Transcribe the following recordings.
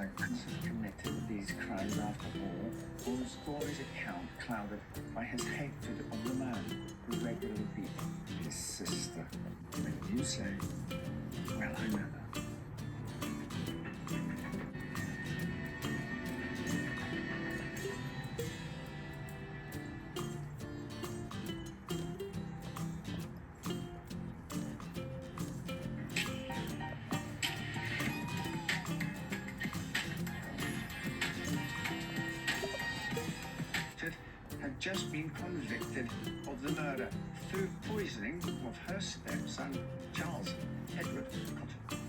Cycles have committed these crimes after all, or is Gore's account clouded by his hatred of the man who regularly beat his sister? When you say, well, I never. Had just been convicted of the murder through poisoning of her stepson, Charles Edward Cotton.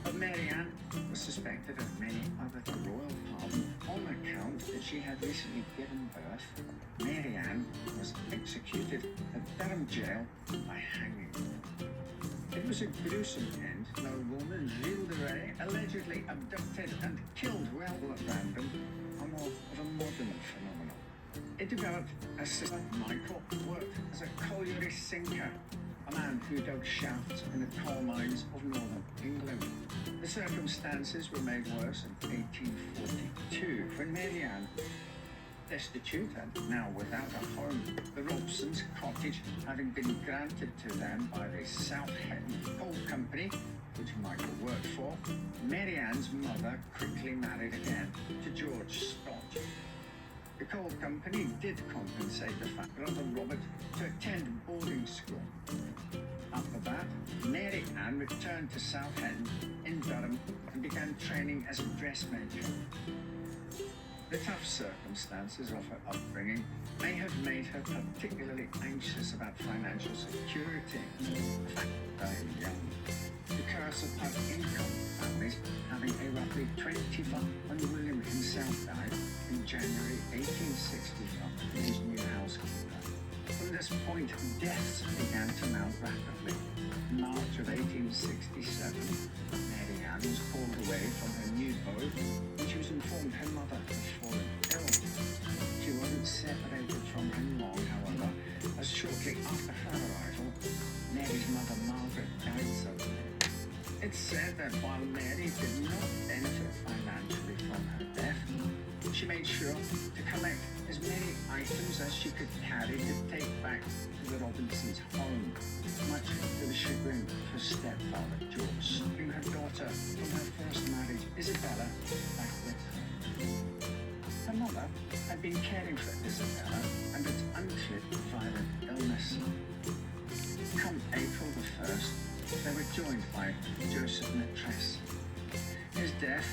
But Mary Ann was suspected of many other royal pardon on account that she had recently given birth. Mary Ann was executed at Durham jail by hanging. It was a gruesome end. Nobleman Gilles de Rais, allegedly abducted and killed well at random, are more of a modern phenomenon. It developed as Sister Michael worked as a colliery sinker, a man who dug shafts in the coal mines of northern England. The circumstances were made worse in 1842 when Mary Ann, destitute and now without a home, the Robsons' cottage having been granted to them by the South Hetton Coal Company, which Michael worked for, Mary Ann's mother quickly married again to George Scott. The coal company did compensate the brother Robert to attend boarding school. After that, Mary Ann returned to South Hetton in Durham and began training as a dressmaker. The tough circumstances of her upbringing may have made her particularly anxious about financial security. Very young. The curse of high-income families having a roughly 25 when William himself died in January 1865 in his new housekeeper. From this point, deaths began to mount rapidly. In March of 1867, Mary Ann was called away from her new abode when she was informed her mother had fallen ill. She wasn't separated from him long, however, as shortly after her arrival, Mary's mother Margaret died suddenly. It's said that while Mary did not benefit financially from her death, she made sure to collect as many items as she could carry to take back to the Robinsons' home, much to the chagrin of her stepfather, George, bringing her daughter from her first marriage, Isabella, back with her. Her mother had been caring for Isabella under unclear violent illness. Come April the 1st, they were joined by Joseph Matress. His death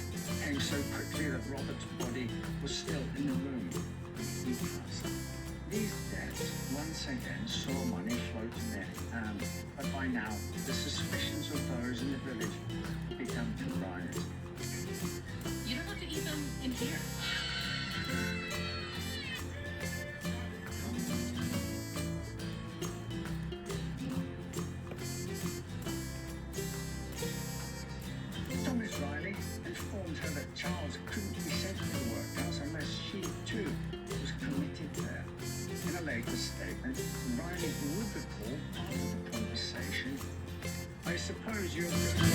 came so quickly that Robert's body was still in the room when he passed. These deaths once again saw money flow to Mary Ann, but by now the suspicions of those in the village had begun to rise. You don't have to eat them in here. Informed her that Charles couldn't be sent to the workhouse unless she, too, was committed there. In a later statement, Riley would recall part of the conversation. I suppose you're going